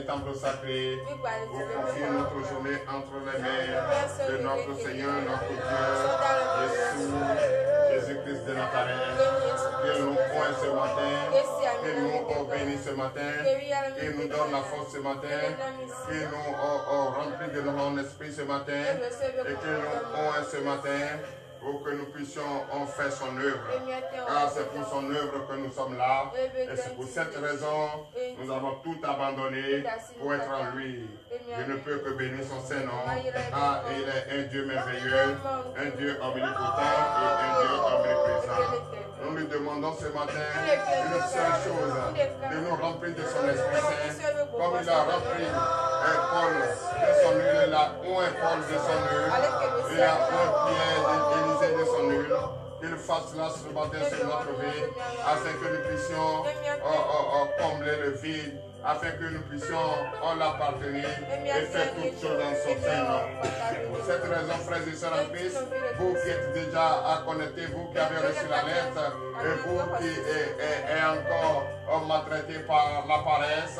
Temple sacré, vous confiez notre journée entre les mains de notre Seigneur, notre Dieu, Jésus-Christ de Nazareth, qu'il nous pointe ce matin, qu'il nous bénisse ce matin, qu'il nous donne la force ce matin, qu'il nous remplit de notre esprit ce matin, et qu'il nous pointe ce matin, pour que nous puissions faire son œuvre. Car c'est pour son œuvre que nous sommes là. Et c'est pour cette raison nous avons tout abandonné pour être en lui. Je ne peux que bénir son Saint-Nom. Car il est un Dieu merveilleux, un Dieu omnipotent et un Dieu omniprésent. Nous lui demandons ce matin une seule chose, de nous remplir de son Esprit Saint, comme il a rempli Paul de son huile, il a oint Paul de son huile, il a oint Pierre de son huile, qu'il fasse là ce matin sur notre vie, afin que nous puissions combler le vide, afin que nous puissions l'appartenir et faire toutes choses dans son Saint-Nom. Pour cette raison, frères et sœurs en Christ, vous qui êtes déjà connectés, vous qui avez reçu la lettre, et vous qui êtes encore maltraités par la paresse,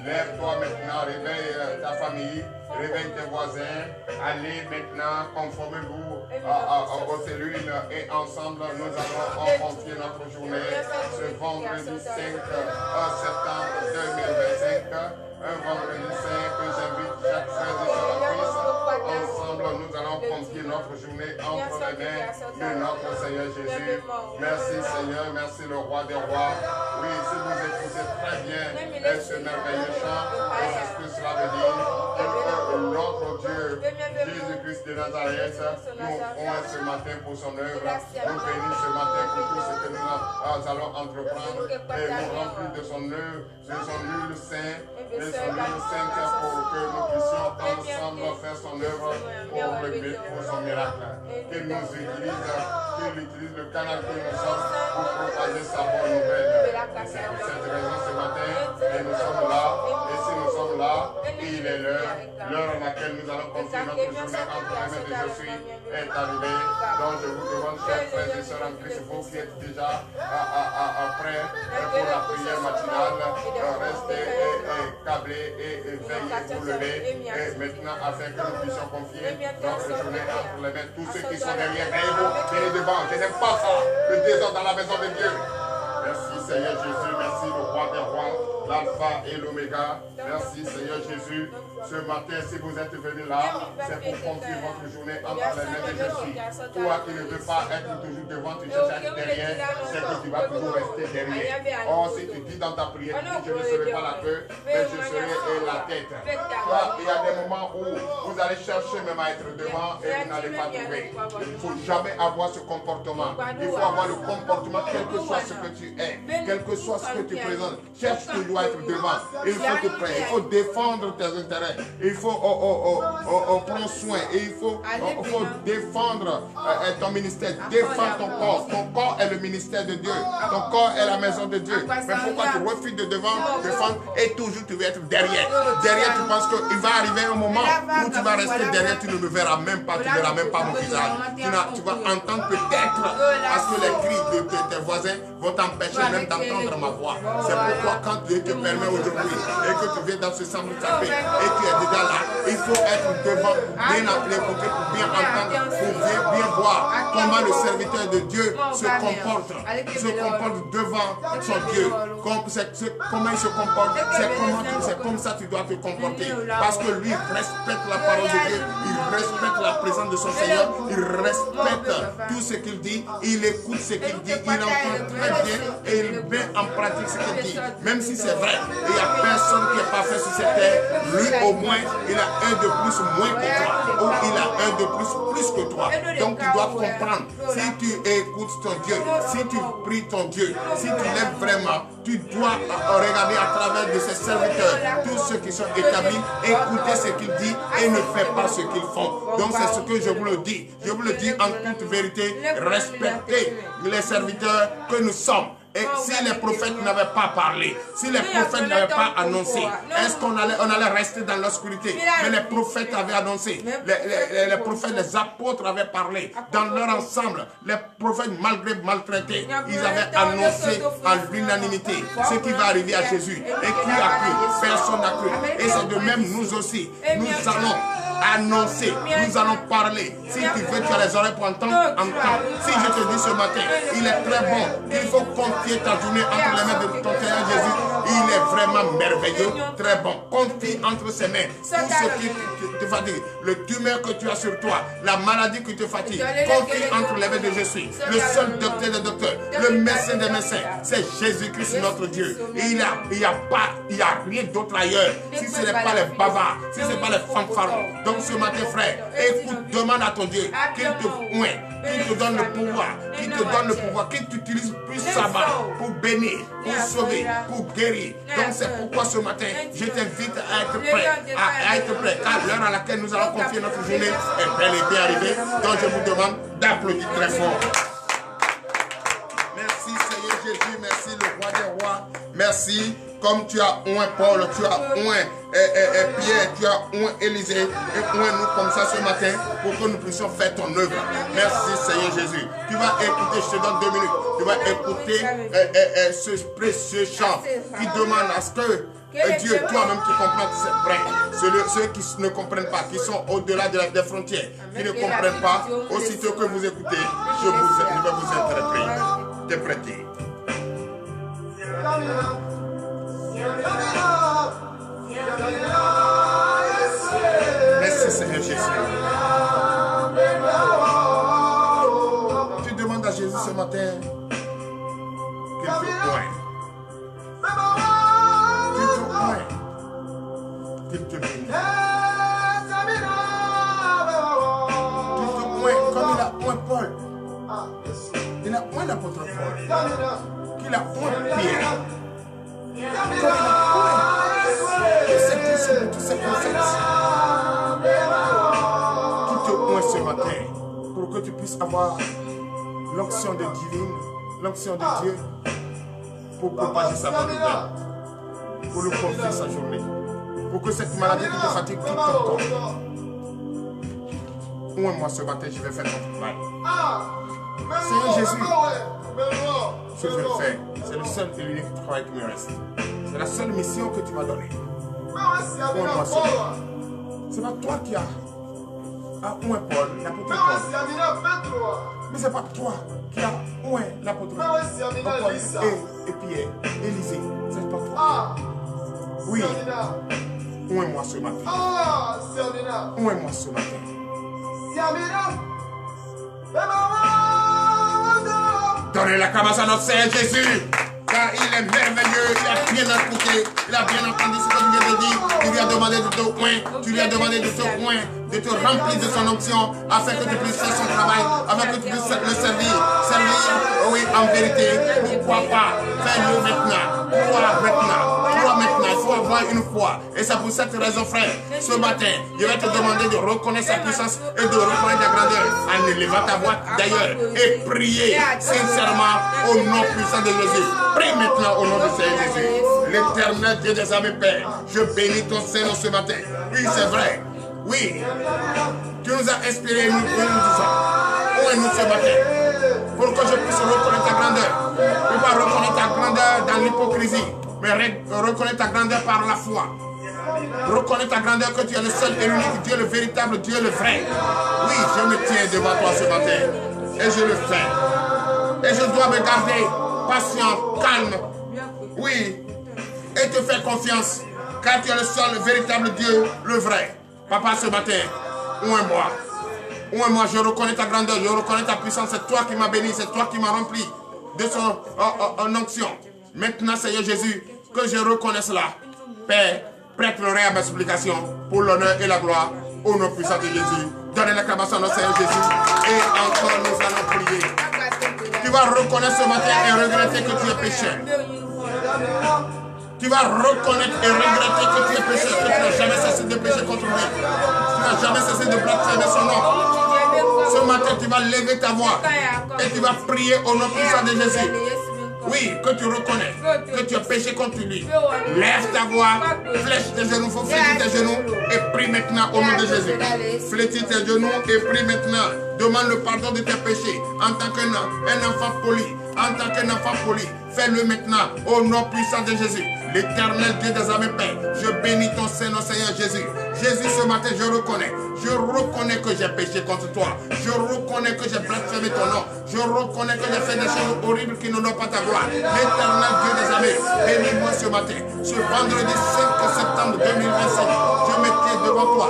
lève-toi maintenant, réveille ta famille, réveille tes voisins, allez maintenant, conformez-vous aux cellules et ensemble nous allons confier notre journée ce vendredi 5 septembre 2025, un vendredi 5 que j'invite chaque frère et sœur en Christ. Ensemble nous allons confier notre journée entre les mains de notre Seigneur Jésus. Merci Seigneur, merci le roi des rois. Oui, si vous écoutez très bien ce merveilleux chant, c'est ce que cela veut dire. Notre Dieu, Jésus-Christ de Nazareth, nous oint ce matin pour son œuvre, nous bénit ce matin pour tout ce que nous allons entreprendre et nous remplir de son œuvre, de son huile sainte, pour que nous puissions ensemble faire son œuvre pour son miracle. Qu'il nous utilise, qu'il utilise le canal que nous sommes pour propager sa bonne nouvelle. C'est pour cette raison ce matin, et nous sommes là, et si nous sommes là, il est l'heure à laquelle nous allons confier notre journée entre les mains de Jésus est arrivée. Donc je vous demande, chers frères et sœurs en Christ, vous qui êtes déjà prêts pour la prière matinale, restez câblés et veillez, vous levez. Et maintenant, afin que nous puissions confier notre journée entre les mains, tous ceux qui sont derrière, veillez-vous, venez devant. Je n'aime pas ça, le désordre dans la maison de Dieu. Merci Seigneur Jésus, merci le roi des rois, l'alpha et l'oméga. Merci Seigneur Jésus. Ce matin, si vous êtes venu là, c'est pour confier votre journée entre les mains de Jésus. Toi qui ne veux pas être toujours devant, tu cherches à être derrière, c'est que tu vas toujours rester derrière. Or, si tu dis dans ta prière, je ne serai pas la queue, mais je serai la tête. Toi, il y a des moments où vous allez chercher même à être devant et vous n'allez pas trouver. Il ne faut jamais avoir ce comportement. Il faut avoir le comportement, quel que soit ce que tu es, quel quel que soit ce que tu présentes, cherche toujours à être devant. Il faut te prêter, il faut défendre tes intérêts. Il faut prendre soin. Et il faut défendre ton ministère. Défends ton corps. Ton corps est le ministère de Dieu. Ton corps est la maison de Dieu. Mais pourquoi tu refuses de défendre et toujours tu veux être derrière? Derrière, tu penses qu'il va arriver un moment où tu vas rester derrière, tu ne me verras même pas, tu ne verras même pas mon visage. Tu vas entendre peut-être, parce que les cris de tes voisins vont t'empêcher même d'entendre ma voix. C'est pourquoi quand Dieu te permet aujourd'hui et que tu viens dans ce centre de café et tu es déjà là, il faut être devant, bien appelé pour bien entendre, pour bien voir comment le serviteur de Dieu se comporte devant son Dieu. Comment il se comporte, c'est comme ça que tu dois te comporter. Parce que lui respecte la parole de Dieu, il respecte la présence de son Seigneur, il respecte tout ce qu'il dit, il écoute ce qu'il dit, il entend très bien et il met en pratique ce qu'il dit. Même si c'est vrai, il n'y a personne qui est parfait sur cette terre, lui au moins, il a un de plus moins que toi, ou il a un de plus que toi. Donc tu dois comprendre, si tu écoutes ton Dieu, si tu pries ton Dieu, si tu l'aimes vraiment, tu dois regarder à travers de ses serviteurs, tous ceux qui sont établis, écouter ce qu'il dit et ne faire pas ce qu'ils font. Donc c'est ce que je vous le dis. Je vous le dis en toute vérité, respectez les serviteurs que nous sommes. Et si les prophètes n'avaient pas parlé, si les prophètes n'avaient pas annoncé, est-ce qu'on allait rester dans l'obscurité? Mais les prophètes avaient annoncé, les prophètes, les apôtres avaient parlé dans leur ensemble. Les prophètes, malgré maltraités, ils avaient annoncé en l'unanimité ce qui va arriver à Jésus. Et qui a cru? Personne n'a cru. Et c'est de même nous aussi. Nous allons annoncer, nous allons parler. Si tu veux, tu as les oreilles pour entendre, entends. Si je te dis ce matin, il est très bon, il faut confier ta journée entre les mains de ton Seigneur Jésus. Il est vraiment merveilleux, très bon. Confie entre ses mains tout ce qui te fatigue, le tumeur que tu as sur toi, la maladie qui te fatigue. Confie entre les mains de Jésus. Le seul docteur des docteurs, le médecin des médecins, c'est Jésus-Christ notre Dieu. Et il n'y a rien d'autre ailleurs. Si ce n'est pas les bavards, si ce n'est pas les fanfarons. Donc ce matin, frère, écoute, demande à ton Dieu qu'il te oint, qu'il te donne le pouvoir, qu'il t'utilise plus sabbat pour bénir, pour sauver, pour guérir. Donc c'est pourquoi ce matin, je t'invite à être prêt, car l'heure à laquelle nous allons confier notre journée est bel et bien arrivée. Donc je vous demande d'applaudir très fort. Merci Seigneur Jésus, merci le roi des rois, merci. Comme tu as oint Paul, tu as oint Pierre, tu as oint Élisée, et oint nous comme ça ce matin pour que nous puissions faire ton œuvre. Merci Seigneur Jésus. Tu vas écouter, je te donne 2 minutes, tu vas écouter ce précieux chant qui demande à ce que Dieu, toi-même tu comprends c'est vrai. Ceux qui ne comprennent pas, qui sont au-delà des frontières, qui ne comprennent pas, aussitôt que vous écoutez, je vais vous interpréter. Merci Seigneur Jésus. Tu demandes à Jésus ce matin qu'il te oint. Qu'il te bénisse. Qu'il te oint comme il a oint Paul. Il a oint l'apôtre Paul. Qu'il a oint Pierre. Tous ces prophètes qui te oint ce matin pour que tu puisses avoir l'onction de divine, l'onction de Dieu pour propager sa volonté, pour lui confier sa journée, pour que cette maladie qui te fatigue tout ton corps. Oint-moi ce matin, je vais faire ton travail. Seigneur Jésus, je vais le faire. C'est le seul et l'unique travail qui me reste. C'est la seule mission que tu m'as donnée. Oint-moi ce matin. C'est pas toi qui as oint Paul, l'apôtre Paul. Mais c'est pas toi qui as oint l'apôtre Paul et Pierre, Élisée. C'est pas toi. Oui. Oint-moi ce matin. Oint-moi ce matin. Donnez la cabane à notre Seigneur Jésus. Car il est merveilleux, il a bien écouté, il a bien entendu ce que tu viens de dire. Tu lui as demandé de te oint, tu lui as demandé de te oint, de te remplir de son onction, afin que tu puisses faire son travail, afin que tu puisses le servir. Servir, oui, en vérité, pourquoi pas faire une une foi. Et c'est pour cette raison, frère, ce matin, je vais te demander de reconnaître sa puissance et de reconnaître ta grandeur en élevant ta voix d'ailleurs et prier sincèrement au nom puissant de Jésus. Prie maintenant au nom de Seigneur Jésus. L'éternel Dieu des armées, Père, je bénis ton Seigneur ce matin. Oui, c'est vrai. Oui, tu nous as inspiré, nous disons. Où est-nous ce matin? Pour que je puisse reconnaître ta grandeur. Ne pas reconnaître ta grandeur dans l'hypocrisie, mais reconnaître ta grandeur par la foi. Reconnaître ta grandeur que tu es le seul et l'unique Dieu, le véritable Dieu, le vrai. Oui, je me tiens devant toi ce matin. Et je le fais. Et je dois me garder patient, calme. Oui, et te faire confiance. Car tu es le seul, le véritable Dieu, le vrai. Papa, ce matin, ouvre-moi. Ouvre-moi, je reconnais ta grandeur, je reconnais ta puissance. C'est toi qui m'as béni, c'est toi qui m'as rempli de son onction. Maintenant, Seigneur Jésus, que je reconnaisse cela. Père, prête l'oreille à ma supplication pour l'honneur et la gloire au nom puissant de Jésus. Donnez l'acclamation à notre Seigneur Jésus. Et encore, nous allons prier. Tu vas reconnaître ce matin et regretter que tu es pécheur. Tu vas reconnaître et regretter que tu es pécheur, que tu n'as jamais cessé de pécher contre lui. Tu n'as jamais cessé de blasphémer son nom. Ce matin, tu vas lever ta voix et tu vas prier au nom puissant de Jésus. Oui, que tu reconnais que tu as péché contre lui. Lève ta voix, flèche tes genoux, faut fléchir tes genoux et prie maintenant au nom de Jésus. Fléchis tes genoux et prie maintenant. Demande le pardon de tes péchés en tant qu'un enfant poli. En tant qu'un enfant poli, fais-le maintenant au nom puissant de Jésus. L'éternel Dieu des armées, Père, je bénis ton Seigneur, Seigneur Jésus. Jésus, ce matin, je reconnais que j'ai péché contre toi. Je reconnais que j'ai blasphémé ton nom. Je reconnais que j'ai fait des choses horribles qui n'honorent pas ta gloire. L'éternel Dieu des armées, bénis-moi ce matin. Ce vendredi 5 septembre 2025, je me tiens devant toi,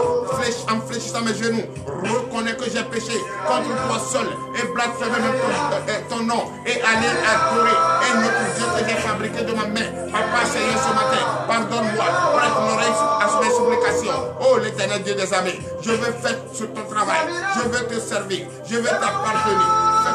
en fléchissant mes genoux. Reconnais que j'ai péché contre toi seul et blasphémé même ton nom et aller adorer un autre Dieu que j'ai fabriqué de ma main. Papa, Seigneur, ce matin, pardonne-moi, prête l'oreille à mes supplications. Oh, l'éternel Dieu des armées, je veux faire sur ton travail, je veux te servir, je veux t'appartenir.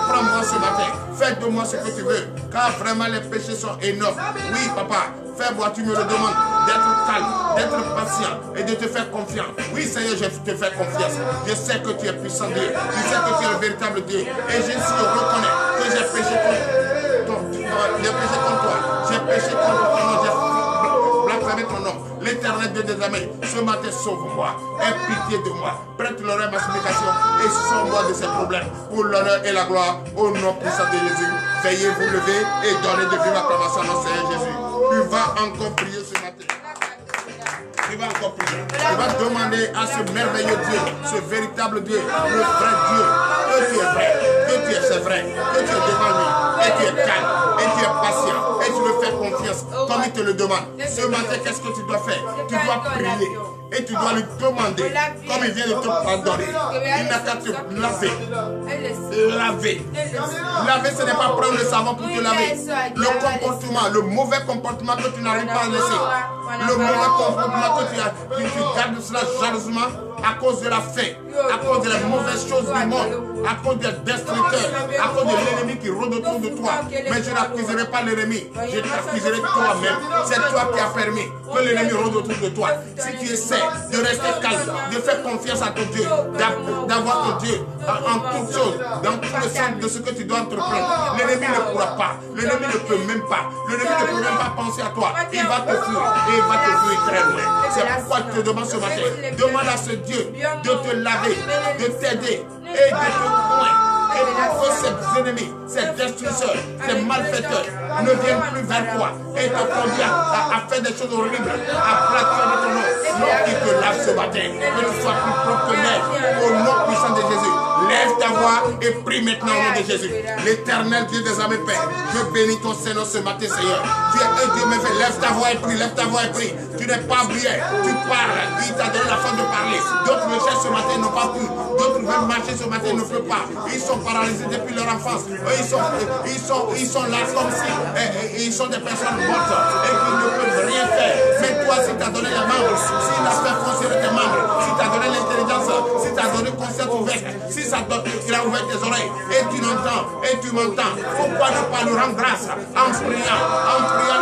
Prends-moi ce matin, fais de moi ce que tu veux, car vraiment les péchés sont énormes. Oui, papa, fais-moi, tu me le demandes, d'être calme, d'être patient et de te faire confiance. Oui, Seigneur, je te fais confiance. Je sais que tu es puissant Dieu, je sais que tu es le véritable Dieu. Et je reconnais que j'ai péché contre toi, j'ai péché contre ton nom, j'ai blasphémé ton nom. L'éternel Dieu des armées, ce matin, sauve-moi, aie pitié de moi, prête l'oreille à ma supplication et sauve-moi de ces problèmes pour l'honneur et la gloire au nom puissant de Jésus. Veuillez vous lever et donner de vive acclamation à notre Seigneur Jésus. Tu vas encore prier ce matin. Tu vas encore prier. Tu vas demander à ce merveilleux Dieu, ce véritable Dieu, le vrai Dieu, que tu es vrai, que tu es c'est vrai, que tu es devant lui, et tu es calme, et tu es patient, et tu le fais confiance, comme il te le demande. Ce matin, qu'est-ce que tu dois faire? Tu dois prier. Et tu dois lui demander, comme il vient de te pardonner, il n'a qu'à te laver. Laver. Laver, ce n'est pas prendre le savon pour te laver. Le comportement, le mauvais comportement que tu n'arrives pas à laisser. Le mauvais comportement que tu gardes cela jalousement à cause de la faim, à cause de la mauvaise chose du monde, à cause des destructeurs, à cause de l'ennemi qui rôde autour de toi. Mais je n'accuserai pas l'ennemi, je t'accuserai toi-même. C'est toi qui as permis que l'ennemi rôde autour de toi. Si tu essaies de rester calme, de faire confiance à ton Dieu, d'avoir ton Dieu en toutes choses, dans tout le sens de ce que tu dois entreprendre, l'ennemi ne pourra pas, l'ennemi ne peut même pas, l'ennemi ne peut même pas penser à toi. Il va te fuir et il va te fuir très loin. C'est pourquoi je te demande ce matin, demande à ce Dieu de te laver, de t'aider et de te poindre. Et que ces ennemis, ces destructeurs, ces malfaiteurs ne viennent plus vers toi et te conduisent à faire des choses horribles, à blasphémer ton nom. Non, il te lave ce matin, que tu sois plus propre que l'air, au nom puissant de Jésus. Lève ta voix et prie maintenant au nom de Jésus. L'éternel Dieu des armées, Père, je bénis ton Seigneur ce matin, Seigneur. Tu es un Dieu merveilleux. Lève ta voix et prie, lève ta voix et prie. Tu n'es pas oublié, tu parles. Il t'a donné la force de parler. D'autres le cherchent ce matin, n'ont pas pu. D'autres veulent marcher ce matin, ne peuvent pas. Ils sont paralysés depuis leur enfance. Ils sont là comme si ils sont des personnes mortes et qui ne peuvent rien faire. Mais toi, si tu as donné les membres, s'il a fait fonctionner tes membres, si tu as donné l'intelligence, si tu as donné conscience ouverte, si il a ouvert tes oreilles et tu l'entends et tu m'entends, pourquoi ne pas lui rendre grâce en priant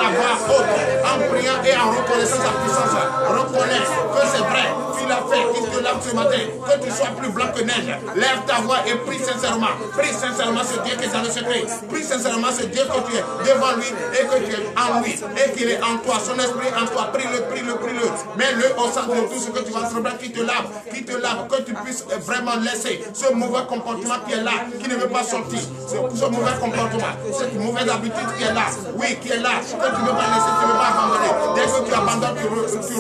la voix haute, en priant et en reconnaissant sa puissance. Reconnais que c'est vrai, tu l'as fait, il te lave ce matin, que tu sois plus blanc que neige. Lève ta voix et prie sincèrement. Prie sincèrement ce Dieu qui est dans le secret. Prie sincèrement ce Dieu que tu es devant lui et que tu es en lui et qu'il est en toi, son esprit en toi. Prie-le, prie-le, prie-le. Mets-le au centre de tout ce que tu vas entreprendre, qui te lave, que tu puisses vraiment laisser ce mauvais comportement qui est là, qui ne veut pas sortir. Ce mauvais comportement, cette mauvaise habitude qui est là, oui, qui est là, que tu ne veux pas laisser, tu ne veux pas abandonner. Dès que tu abandonnes, tu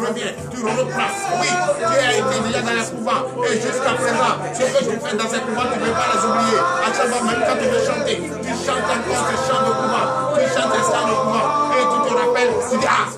reviens, tu reprends. Oui, tu as été déjà dans les couvents et jusqu'à présent, ce que tu fais dans ces couvents, tu ne veux pas les oublier. À chaque fois, même quand tu veux chanter, tu chantes encore ces chants de couvent, tu chantes ces chants de couvent et tu te rappelles, tu dis, ah,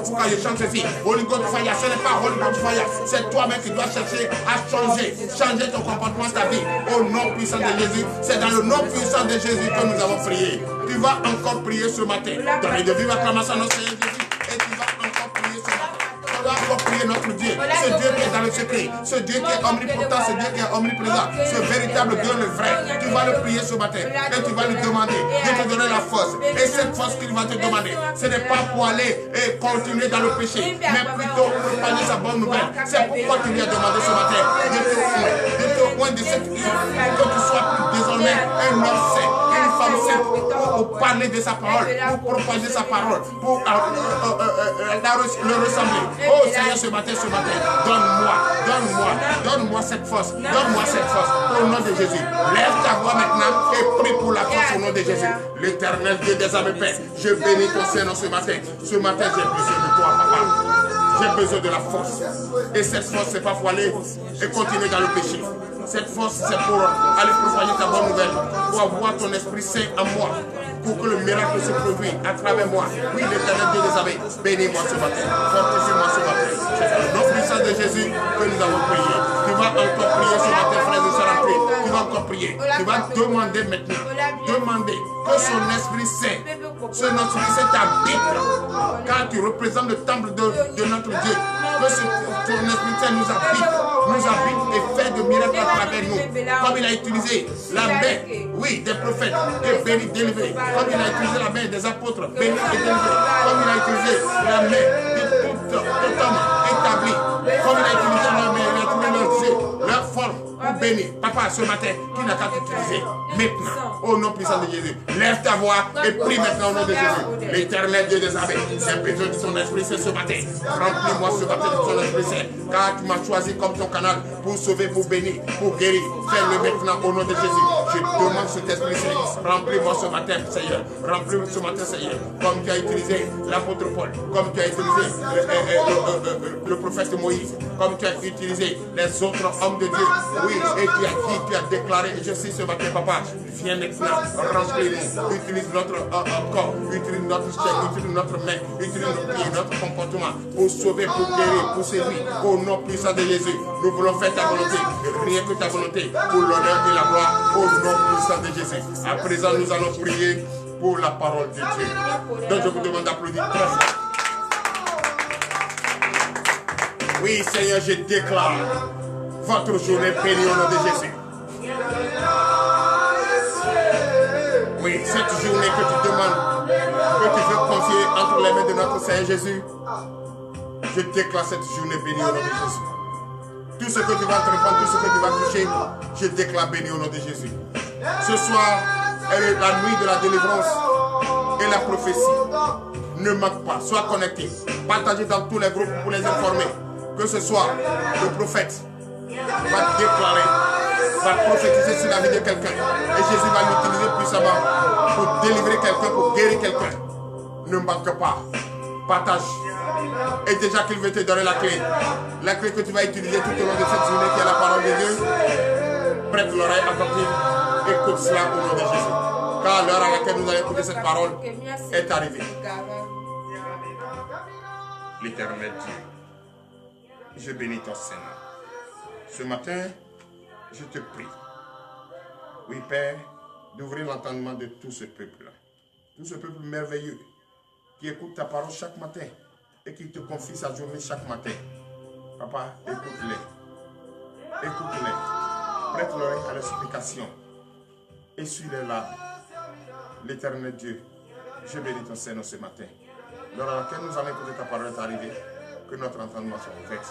pourquoi je chante ceci? Holy God Fire, ce n'est pas Holy God Fire, c'est toi-même qui dois chercher à changer ton comportement, ta vie. Au nom puissant de Jésus, c'est dans le nom puissant de Jésus que nous avons prié. Tu vas encore prier ce matin. Donne de vive acclamation à notre Seigneur Jésus. Et tu vas encore prier ce matin. Tu vas encore prier notre Dieu. Ce Dieu qui est dans le secret. Ce Dieu qui est omnipotent. Ce Dieu qui est omniprésent. Ce véritable Dieu, le vrai. Tu vas le prier ce matin. Et tu vas lui demander de te donner la force. Et cette force qu'il va te demander, ce n'est pas pour aller et continuer dans le péché, mais plutôt pour propager sa bonne nouvelle. C'est pourquoi tu lui as demandé ce matin de te oindre de cette huile, que tu sois plus désormais un homme saint, une femme sainte, pour parler de sa parole, pour propager sa parole, pour le ressembler. Oh Seigneur, ce matin, donne-moi cette force, au nom de Jésus. Lève ta voix maintenant et prie pour la force au nom de Jésus. L'Éternel Dieu des âmes pères, je bénis ton Seigneur ce matin. Ce matin, j'ai besoin de toi, papa. J'ai besoin de la force. Et cette force, c'est pas pour aller et continuer dans le péché. Cette force, c'est pour aller propager ta bonne nouvelle, pour avoir ton Esprit Saint en moi, pour que le miracle se produise à travers moi. Oui, l'Éternel Dieu des armées, bénis-moi ce matin, fortifie-moi ce matin. C'est dans le nom puissant de Jésus que nous avons prié. Tu vas encore prier ce matin, frères et sœurs en Christ. Tu vas encore prier. Tu vas demander maintenant, demander que son Esprit Saint, t'habite, car tu représentes le temple de notre Dieu. Que ton Esprit Saint nous habite et fait de miracles à travers nous. Comme il a utilisé la main, oui, des prophètes, et béni, délivré. Comme il a utilisé la main des apôtres, béni et délivré. Comme il a utilisé la main de tout homme établi. Comme il a utilisé la main, il a trouvé leurs yeux, leur forme. Béni, papa, ce matin, qui n'a qu'à t'utiliser maintenant, au nom puissant de Jésus. Lève ta voix et prie maintenant au nom de Jésus. L'Éternel Dieu des armées, j'ai besoin de son Esprit Saint ce matin. Remplis-moi ce matin de son Esprit Saint, car tu m'as choisi comme ton canal pour sauver, pour bénir, pour guérir. Fais-le maintenant au nom de Jésus. Je demande cet Esprit Saint. Remplis-moi ce matin, Seigneur. Remplis-moi ce matin, Seigneur. Comme tu as utilisé l'apôtre Paul, comme tu as utilisé le prophète Moïse, comme tu as utilisé les autres hommes de Dieu. Oui, et tu as dit, tu as déclaré, et je sais ce matin, papa, viens maintenant, remplis-nous, utilise notre corps, utilise notre chair, utilise notre main, utilise notre pied, notre comportement, pour sauver, pour guérir, pour servir, au nom puissant de Jésus. Nous voulons faire ta volonté, rien que ta volonté, pour l'honneur et la gloire, au nom puissant de Jésus. À présent, nous allons prier pour la parole de Dieu. Donc je vous demande d'applaudir très fort. Oui, Seigneur, je déclare votre journée bénie au nom de Jésus. Oui, cette journée que tu demandes, que tu veux confier entre les mains de notre Seigneur Jésus, je déclare cette journée bénie au nom de Jésus. Tout ce que tu vas entreprendre, tout ce que tu vas toucher, je déclare béni au nom de Jésus. Ce soir est la nuit de la délivrance et la prophétie. Ne manque pas, sois connecté. Partagez dans tous les groupes pour les informer. Que ce soit le prophète va déclarer, va prophétiser sur la vie de quelqu'un. Et Jésus va l'utiliser puissamment pour délivrer quelqu'un, pour guérir quelqu'un. Ne manque pas. Partage. Et déjà qu'il veut te donner la clé que tu vas utiliser tout au long de cette journée qui est la parole de Dieu, prête l'oreille attentive, écoute cela au nom de Jésus. Car l'heure à laquelle nous allons écouter cette parole est arrivée. L'Éternel Dieu, je bénis ton Seigneur. Ce matin, je te prie, oui Père, d'ouvrir l'entendement de tout ce peuple-là. Tout ce peuple merveilleux qui écoute ta parole chaque matin et qui te confie sa journée chaque matin. Papa, écoute-les. Écoute-les. Prête l'oreille à l'explication. Essuie les larmes. L'Éternel Dieu, je bénis ton Seigneur ce matin. l'heure à laquelle nous allons écouter ta parole est arrivée, que notre entendement soit ouvert.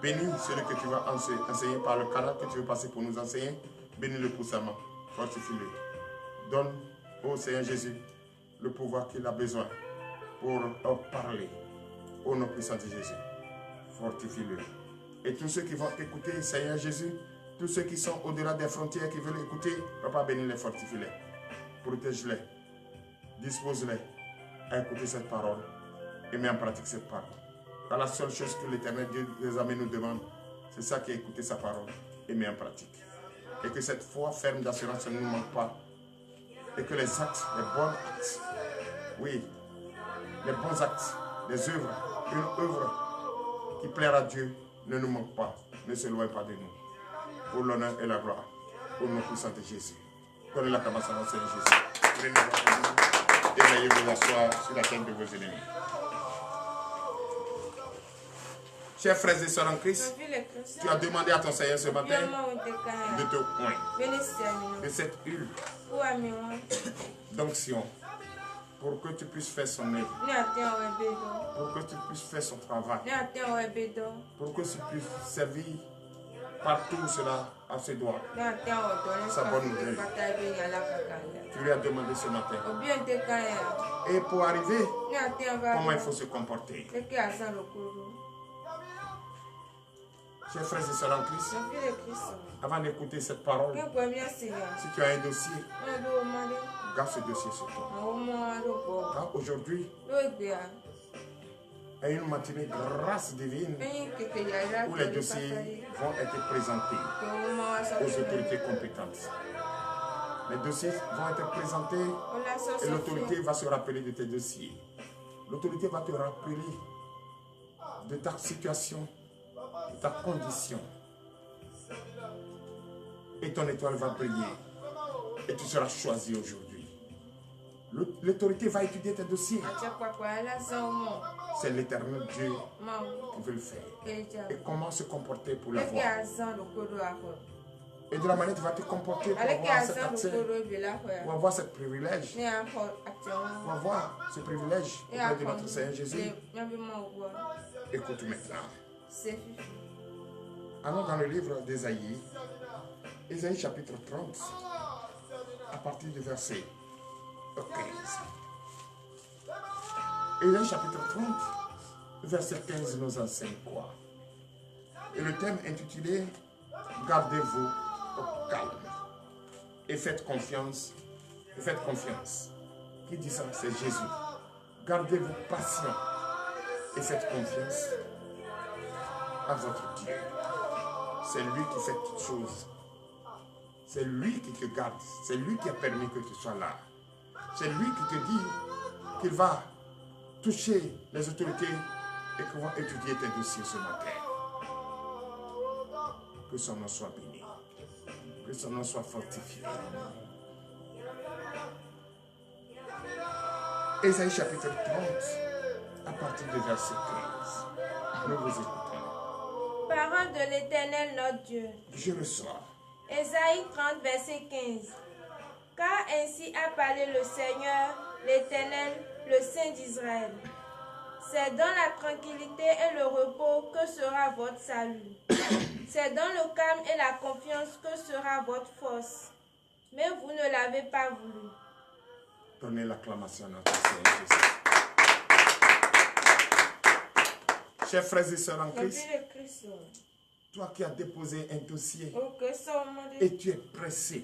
Bénis celui que tu vas enseigner par le canal que tu veux passer pour nous enseigner. Bénis-le puissamment, fortifie-le. Donne au Seigneur Jésus le pouvoir qu'il a besoin pour parler. Au nom puissant de Jésus, fortifie-le. Et tous ceux qui vont écouter, Seigneur Jésus, tous ceux qui sont au-delà des frontières, qui veulent écouter, Papa, bénis-les, fortifie-les. Protège-les. Dispose-les à écouter cette parole et mets en pratique cette parole. Car la seule chose que l'Éternel Dieu des armées nous demande, c'est ça qui est écouter sa parole et met en pratique. Et que cette foi ferme d'assurance ne nous manque pas. Et que les actes, les bons actes, oui, les bons actes, les œuvres, une œuvre qui plaira à Dieu ne nous manque pas, ne s'éloigne pas de nous. Pour l'honneur et la gloire, au nom puissant de Jésus. Donnez la commence à notre Seigneur Jésus. Prenez votre nom et veuillez vous asseoir sur la tête de vos ennemis. Chers frères et sœurs en Christ, tu as demandé à ton Seigneur ce matin de te oindre de cette huile d'onction pour que tu puisses faire son œuvre, pour que tu puisses faire son travail, pour que tu puisses servir partout où cela à ses doigts. Sa bonne nouvelle. Tu lui as demandé ce matin. Et pour arriver, comment il faut se comporter. Chers frères et sœurs en Christ, avant d'écouter cette parole, si tu as un dossier, garde ce dossier sur toi. Aujourd'hui, est une matinée grâce divine où les dossiers vont être présentés aux autorités compétentes. Les dossiers vont être présentés et l'autorité va se rappeler de tes dossiers. L'autorité va te rappeler de ta situation, de ta condition. Et ton étoile va briller. Et tu seras choisi aujourd'hui. L'autorité va étudier tes dossiers. C'est l'Éternel Dieu qui veut le faire. Et comment se comporter pour l'avoir. Et de la manière dont tu vas te comporter pour avoir cet accès, pour avoir ce privilège. Pour avoir ce privilège auprès de notre Seigneur Jésus. Écoute maintenant. Allons dans le livre d'Ésaïe. Ésaïe chapitre 30. À partir du verset 15. Ésaïe chapitre 30, verset 15 nous enseigne quoi? Et le thème intitulé « Gardez-vous au calme et faites confiance. » Et faites confiance. Qui dit ça? C'est Jésus. Gardez-vous patient et faites confiance à votre Dieu. C'est lui qui fait toutes choses. C'est lui qui te garde. C'est lui qui a permis que tu sois là. C'est lui qui te dit qu'il va toucher les autorités et qu'ils vont étudier tes dossiers ce matin. Que son nom soit béni. Que son nom soit fortifié. Ésaïe chapitre 30, à partir du verset 15. Nous vous écoutons. Parole de l'Éternel notre Dieu. Je le sois. Ésaïe 30, verset 15. Car ainsi a parlé le Seigneur, l'Éternel, le Saint d'Israël. C'est dans la tranquillité et le repos que sera votre salut. C'est dans le calme et la confiance que sera votre force. Mais vous ne l'avez pas voulu. Donnez l'acclamation à notre Seigneur Jésus. Chers frères et sœurs en Christ, toi qui as déposé un dossier et tu es pressé,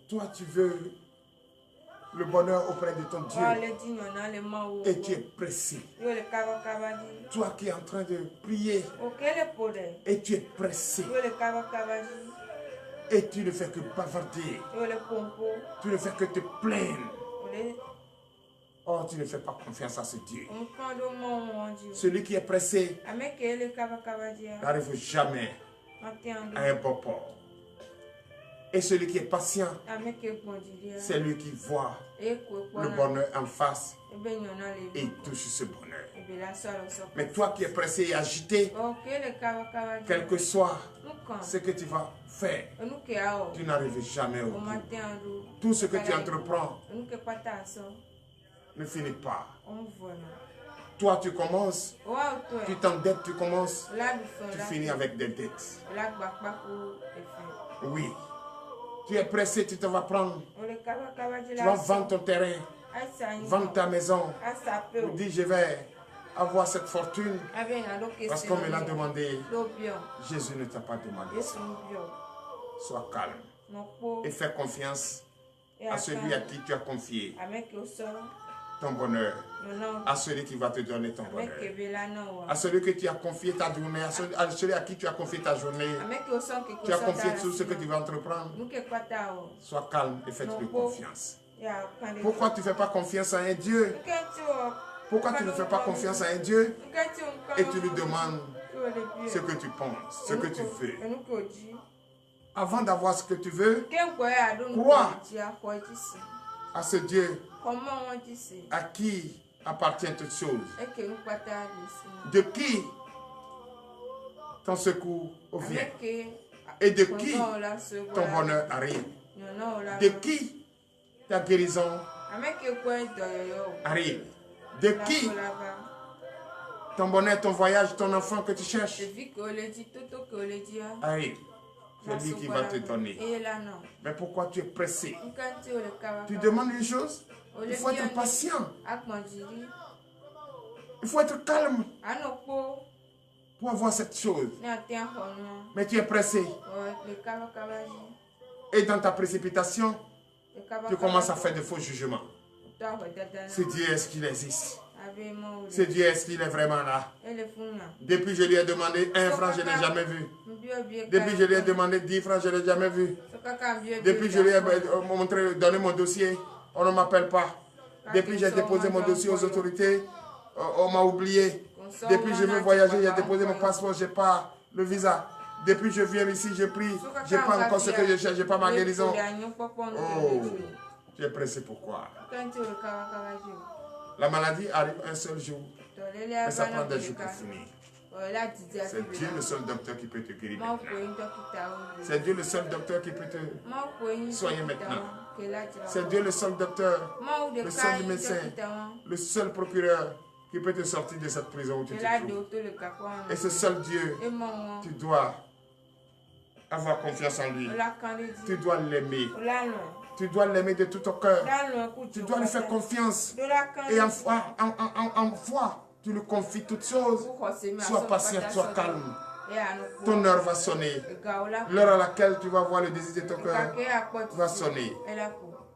toi tu veux le bonheur auprès de ton Dieu et tu es pressé. Toi qui es en train de prier et tu es pressé et tu ne fais que bavarder, tu ne fais que te plaindre. Oh, tu ne fais pas confiance à ce Dieu. Celui qui est pressé n'arrive jamais à un bon port. Et celui qui est patient, c'est lui qui voit le bonheur en face et touche ce bonheur. Mais toi qui es pressé et agité, quel que soit ce que tu vas faire, tu n'arrives jamais au bout. Tout ce que tu entreprends ne finit pas. Voilà. Toi, tu commences, tu t'endettes, tu commences, tu finis avec des dettes. Oui. Tu es pressé, tu te vas prendre. Tu vas vendre ton terrain, vendre ta maison. Tu dis, je vais avoir cette fortune parce qu'on me l'a demandé. Jésus ne t'a pas demandé ça. Sois calme et fais confiance à celui à qui tu as confié ton bonheur, à celui qui va te donner ton bonheur, à celui que tu as confié ta journée, à celui à qui tu as confié ta journée, tu as confié tout ce que tu vas entreprendre. Sois calme et fais-lui confiance. Pourquoi tu ne fais pas confiance à un Dieu? Pourquoi tu ne fais pas confiance à un Dieu et tu lui demandes ce que tu penses, ce que tu veux? Avant d'avoir ce que tu veux, crois à ce Dieu à qui appartient toutes choses, de qui ton secours vient et de qui ton bonheur arrive, de qui ta guérison arrive, de qui ton bonheur, ton voyage, ton enfant que tu cherches arrive. C'est lui qui va te donner. Mais pourquoi tu es pressé? Tu demandes une chose, il faut être patient. Il faut être calme pour avoir cette chose. Mais tu es pressé. Et dans ta précipitation, tu commences à faire de faux jugements. Ce Dieu, est-ce qu'il existe? Ce Dieu, est-ce qu'il est vraiment là? Depuis je lui ai demandé 1 franc, je ne l'ai jamais vu. Depuis je lui ai demandé 10 francs, je ne l'ai jamais vu. Depuis je lui ai donné mon dossier, on ne m'appelle pas. Depuis j'ai déposé mon dossier aux autorités, on m'a oublié. Depuis je veux voyager, j'ai déposé mon passeport, je n'ai pas le visa. Depuis je viens ici, je prie, je n'ai pas encore ce que je cherche, je n'ai pas ma guérison. Oh, tu es pressé pourquoi? La maladie arrive un seul jour, mais ça prend des jours pour finir. C'est Dieu le seul docteur qui peut te guérir maintenant. C'est Dieu le seul docteur qui peut te soigner maintenant. C'est Dieu le seul docteur, le seul médecin, le seul procureur qui peut te sortir de cette prison où tu te trouves. Et ce seul Dieu, tu dois avoir confiance en lui. Tu dois l'aimer. Tu dois l'aimer de tout ton cœur. Tu dois lui faire confiance. Et en foi, tu lui confies toutes choses. Sois patient, sois calme. Ton heure va sonner. L'heure à laquelle tu vas voir le désir de ton cœur va sonner.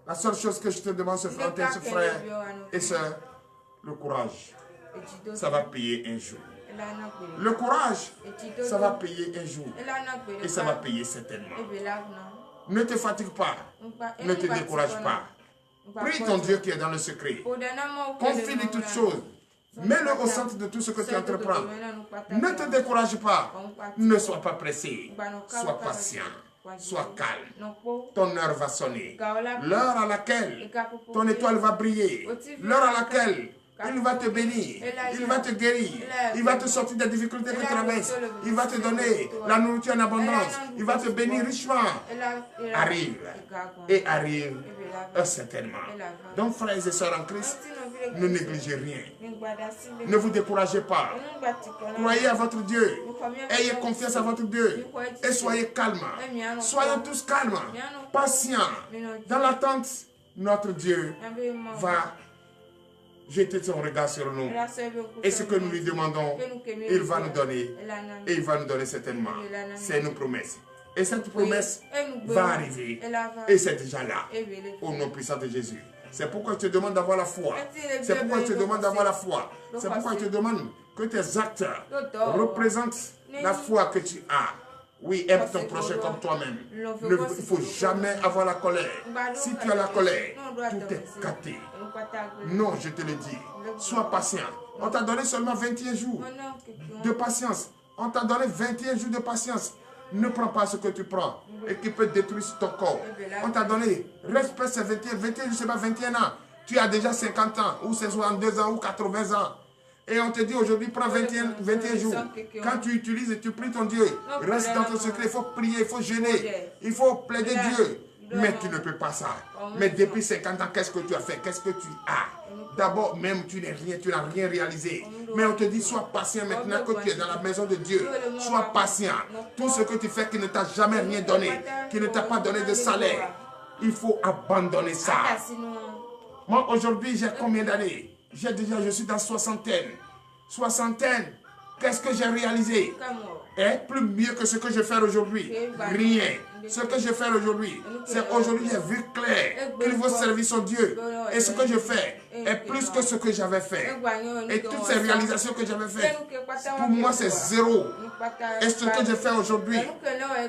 La seule chose que je te demande, ce frère et soeur, le courage. Ça va payer un jour. Le courage, ça va payer un jour. Et ça va payer certainement. Ne te fatigue pas. Ne te décourage pas. Prie ton Dieu qui est dans le secret. Confie-lui toutes choses. Mets-le au centre de tout ce que tu entreprends. Ne te décourage pas. Ne sois pas pressé. Sois patient. Sois calme. Ton heure va sonner. L'heure à laquelle ton étoile va briller. L'heure à laquelle il va te bénir, il va te guérir, il va te sortir des difficultés que tu traverses, il va te donner la nourriture en abondance, il va te bénir richement. Arrive et arrive certainement. Donc frères et sœurs en Christ, ne négligez rien. Ne vous découragez pas. Croyez à votre Dieu. Ayez confiance à votre Dieu. Et soyez calmes. Soyons tous calmes, patients. Dans l'attente, notre Dieu va jeter son regard sur nous. Et ce que nous lui demandons, il va nous donner. Et il va nous donner certainement. C'est nos promesses. Et cette promesse va arriver. Et c'est déjà là. Au nom puissant de Jésus. C'est pourquoi je te demande d'avoir la foi. C'est pourquoi je te demande d'avoir la foi. C'est pourquoi je te demande que tes actes représentent la foi que tu as. Oui, aime ton prochain comme toi-même. Il ne faut jamais avoir la colère. Si tu as la colère, tout est gâté. Non, je te le dis. Sois patient. On t'a donné seulement 21 jours de patience. On t'a donné 21 jours de patience. Ne prends pas ce que tu prends et qui peut détruire ton corps. On t'a donné, respecte ces 21 je ne sais pas, 21 ans. Tu as déjà 50 ans, ou 62 ans, ou 80 ans. Et on te dit aujourd'hui, prends 21 jours. Quand tu utilises et tu pries ton Dieu, reste dans ton secret. Il faut prier, il faut jeûner. Il faut plaider Dieu. Mais tu ne peux pas ça. Mais depuis 50 ans, qu'est-ce que tu as fait? Qu'est-ce que tu as? D'abord, même tu n'es rien, tu n'as rien réalisé. Mais on te dit, sois patient maintenant que tu es dans la maison de Dieu. Sois patient. Tout ce que tu fais qui ne t'a jamais rien donné, qui ne t'a pas donné de salaire, il faut abandonner ça. Moi, aujourd'hui, j'ai combien d'années? Je suis dans soixantaine. Soixantaine, qu'est-ce que j'ai réalisé? Plus mieux que ce que je fais aujourd'hui. Rien. Ce que je fais aujourd'hui, c'est qu'aujourd'hui j'ai vu clair qu'il faut servir son Dieu. Et ce que je fais est plus que ce que j'avais fait. Et toutes ces réalisations que j'avais faites, pour moi c'est zéro. Et ce que je fais aujourd'hui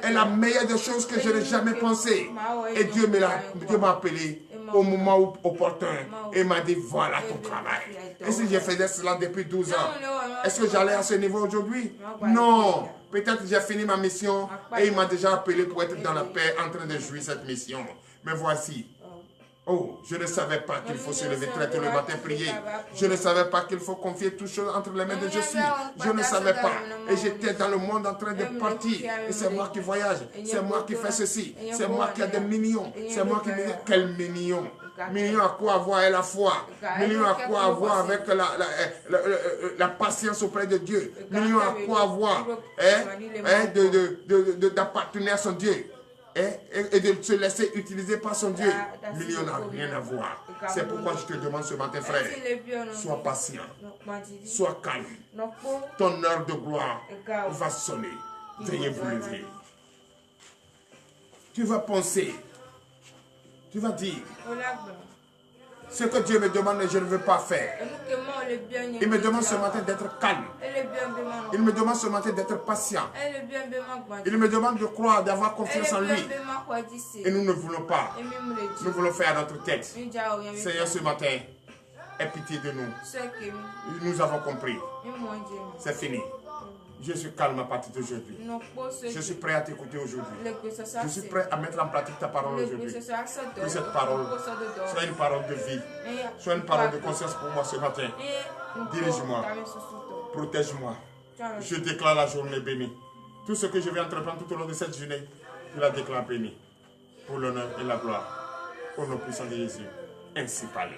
est la meilleure des choses que je n'ai jamais pensé. Et Dieu m'a appelé au moment opportun et m'a dit voilà ton travail. Et si je faisais cela depuis 12 ans, est-ce que j'allais à ce niveau aujourd'hui? Non. Peut-être j'ai fini ma mission et il m'a déjà appelé pour être dans la paix en train de jouir cette mission. Mais voici. Oh, je ne savais pas qu'il faut se lever très tôt le matin prier. Je ne savais pas qu'il faut confier toutes choses entre les mains de Jésus. Je ne savais pas. Et j'étais dans le monde en train de partir. Et c'est moi qui voyage. C'est moi qui fais ceci. C'est moi qui ai des millions. C'est moi qui... Quel million? Millions à quoi avoir avec la foi. Millions à quoi avoir avec la patience auprès de Dieu. Millions à quoi avoir d'appartenir à son Dieu. Et de se laisser utiliser par son Dieu. Millions n'a rien à voir. C'est pourquoi je te demande ce matin, frère, sois patient, sois calme. Ton heure de gloire va sonner. Veuillez vous lever. Tu vas penser, tu vas dire, ce que Dieu me demande, je ne veux pas faire. Il me demande ce matin d'être calme. Il me demande ce matin d'être patient. Il me demande de croire, d'avoir confiance en lui. Et nous ne voulons pas. Nous voulons faire à notre tête. Seigneur, ce matin, aie pitié de nous. Nous avons compris. C'est fini. Je suis calme à partir d'aujourd'hui. Je suis prêt à t'écouter aujourd'hui. Je suis prêt à mettre en pratique ta parole aujourd'hui. Que cette parole soit une parole de vie. Soit une parole de conscience pour moi ce matin. Dirige-moi. Protège-moi. Je déclare la journée bénie. Tout ce que je vais entreprendre tout au long de cette journée, je la déclare bénie. Pour l'honneur et la gloire. Au nom puissant de Jésus. Ainsi parle.